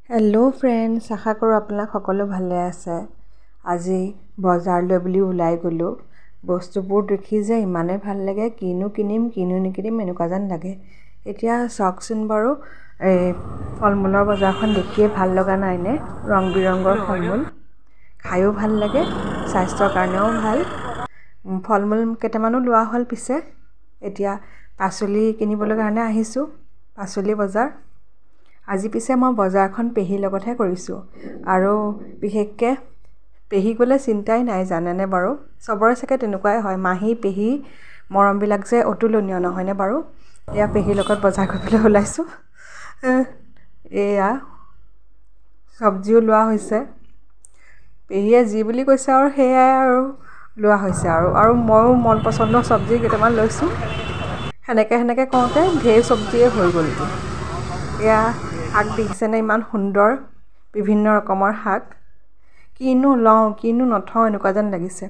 Hello friends, आशा करूँ আপোনালোক সকলো ভালে আছে। আজি বজাৰলৈ বুলি ওলাই গলো। বস্তুবোৰ দেখি যে ইমানে ভাল লাগে, কিনো কিনিম কিনো নিকিনিম এনেকুৱা যেন লাগে। এতিয়া চাওকচোন বাৰু, ফলমূলৰ বজাৰখন দেখিয়ে ভাল লগা নাইনে? ৰং বিৰঙৰ ফলমূল খায়ো ভাল লাগে, স্বাস্থ্যৰ কাৰণেও ভাল। ফলমূল কেইটামানো লোৱা হ'ল। পিছে এতিয়া পাচলি কিনিবলৈ কাৰণে আহিছোঁ, পাচলি বজাৰ। আজি পিছে মই বজাৰখন পেহীৰ লগতহে কৰিছোঁ, আৰু বিশেষকৈ পেহী গ'লে চিন্তাই নাই, জানেনে বাৰু? চবৰে চাগে তেনেকুৱাই হয়, মাহী পেহী মৰমবিলাক যে অতুলনীয়, নহয়নে বাৰু? এয়া পেহীৰ লগত বজাৰ কৰিবলৈ ওলাইছোঁ। এয়া চব্জিও লোৱা হৈছে, পেহীয়ে যি বুলি কৈছে আৰু সেয়াই আৰু লোৱা হৈছে। আৰু ময়ো মন পচন্দৰ চব্জি কেইটামান লৈছোঁ। সেনেকৈ কওঁতে ঢেৰ চব্জিয়ে হৈ গ'লগৈ। এয়া শাক দেখিছেনে, ইমান সুন্দৰ বিভিন্ন ৰকমৰ শাক। কিনো লওঁ কিনো নথওঁ এনেকুৱা যেন লাগিছে।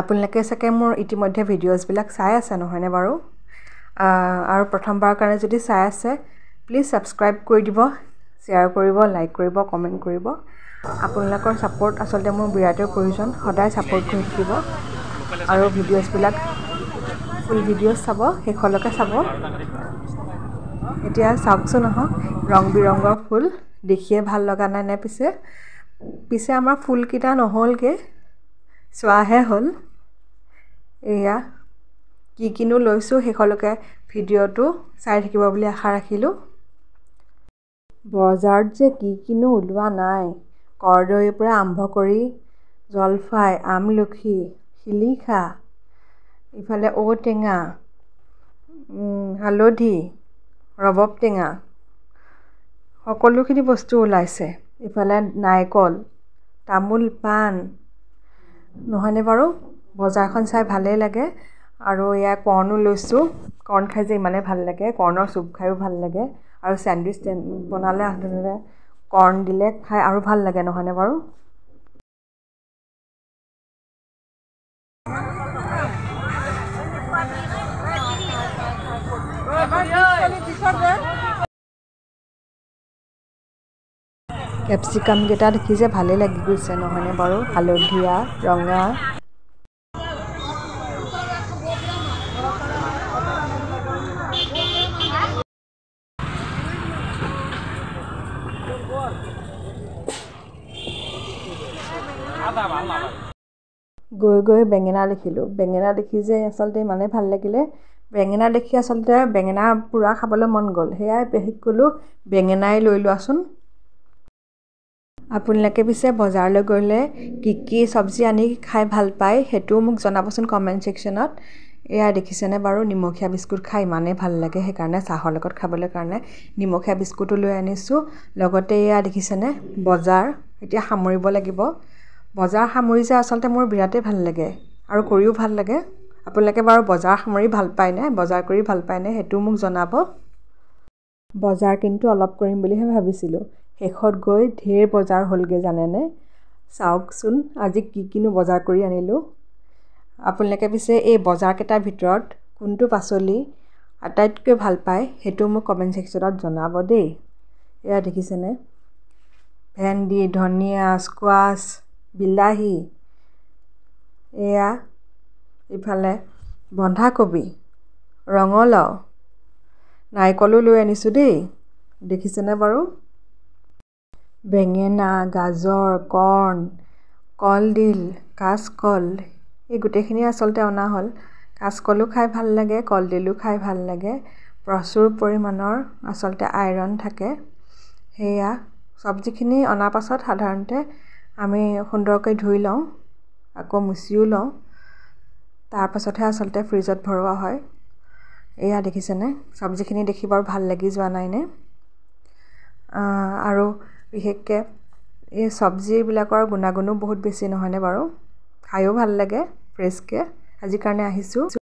আপোনালোকে চাগে মোৰ ইতিমধ্যে ভিডিঅ'ছবিলাক চাই আছে, নহয়নে বাৰু? আৰু প্ৰথমবাৰৰ কাৰণে যদি চাই আছে, প্লিজ ছাবস্ক্ৰাইব কৰি দিব, শ্বেয়াৰ কৰিব, লাইক কৰিব, কমেণ্ট কৰিব। আপোনালোকৰ ছাপোৰ্ট আচলতে মোৰ বিৰাটেই প্ৰয়োজন। সদায় ছাপোৰ্ট কৰি থাকিব আৰু ভিডিঅ'ছবিলাক ফুল ভিডিঅ'ছ চাব, শেষলৈকে চাব। এতিয়া চাওকচোন আহক, ৰং বিৰঙৰ ফুল দেখিয়ে ভাল লগা নাই নে? পিছে আমাৰ ফুলকেইটা নহ'লগৈ, চোৱাহে হ'ল। এয়া কিনো লৈছোঁ, শেষলৈকে ভিডিঅ'টো চাই থাকিব বুলি আশা ৰাখিলোঁ। বজাৰত যে কিনো ওলোৱা নাই, কৰ্দৈৰ পৰা আৰম্ভ কৰি জলফাই, আমলখি, শিলিখা, ইফালে ঔটেঙা, হালধি, ৰবাব টেঙা, সকলোখিনি বস্তু ওলাইছে। ইফালে নাৰিকল, তামোল, পাণ, নহয়নে বাৰু? বজাৰখন চাই ভালেই লাগে। আৰু এয়া কৰ্ণো লৈছোঁ, কৰ্ণ খাই যে ইমানেই ভাল লাগে, কৰ্ণৰ চুপ খায়ো ভাল লাগে। আৰু চেণ্ডউইচ বনালে সাধাৰণতে কৰ্ণ দিলে খাই আৰু ভাল লাগে, নহয়নে বাৰু? কেপচিকাম কেইটা দেখি যে ভালেই লাগি গৈছে, নহয়নে বাৰু? হালধীয়া, ৰঙা। গৈ বেঙেনা দেখিলোঁ। বেঙেনা দেখি যে আচলতে ইমানেই ভাল লাগিলে, বেঙেনা দেখি আচলতে বেঙেনা পোৰা খাবলৈ মন গ'ল। সেয়াই পেহীক ক'লোঁ, বেঙেনাই লৈ লোৱাচোন। আপোনালোকে পিছে বজাৰলৈ গ'লে কি চব্জি আনি খাই ভাল পায়, সেইটোও মোক জনাবচোন কমেণ্ট ছেকশ্যনত। এয়া দেখিছেনে বাৰু, নিমখীয়া বিস্কুট খাই ইমানেই ভাল লাগে, সেইকাৰণে চাহৰ লগত খাবলৈ কাৰণে নিমখীয়া বিস্কুটো লৈ আনিছোঁ। লগতে এয়া দেখিছেনে বজাৰ, এতিয়া সামৰিব লাগিব। বজাৰ সামৰি যে আচলতে মোৰ বিৰাটেই ভাল লাগে, আৰু কৰিও ভাল লাগে। আপোনালোকে বাৰু বজাৰ সামৰি ভাল পায়নে, বজাৰ কৰি ভাল পায়নে, সেইটোও মোক জনাব। বজাৰ কিন্তু অলপ কৰিম বুলিহে ভাবিছিলোঁ, শেষত গৈ ঢেৰ বজাৰ হ'লগৈ, জানেনে? চাওকচোন আজি কিনো বজাৰ কৰি আনিলোঁ। আপোনালোকে পিছে এই বজাৰকেইটাৰ ভিতৰত কোনটো পাচলি আটাইতকৈ ভাল পায়, সেইটো মোক কমেণ্ট ছেকশ্যনত জনাব দেই। এয়া দেখিছেনে, ভেন্দি, ধনিয়া, স্কোৱাছ, বিলাহী, এয়া ইফালে বন্ধাকবি, ৰঙালাও, নাৰিকলো লৈ আনিছোঁ দেই। দেখিছেনে বাৰু? বেঙেনা, গাজৰ, কৰ্ণ, কলডিল, কাচকল, এই গোটেইখিনি আচলতে অনা হ'ল। কাচকলো খাই ভাল লাগে, কলডিলো খাই ভাল লাগে। প্ৰচুৰ পৰিমাণৰ আচলতে আইৰণ থাকে। সেয়া চব্জিখিনি অনাৰ পাছত সাধাৰণতে আমি সুন্দৰকৈ ধুই লওঁ, আকৌ মুচিও লওঁ, তাৰপাছতহে আচলতে ফ্ৰিজত ভৰোৱা হয়। এয়া দেখিছেনে, চব্জিখিনি দেখি বাৰু ভাল লাগি যোৱা নাইনে? আৰু বিশেষকৈ এই চব্জিবিলাকৰ গুণাগুণো বহুত বেছি, নহয়নে বাৰু? খায়ো ভাল লাগে ফ্ৰেছকৈ। আজিৰ কাৰণে আহিছোঁ।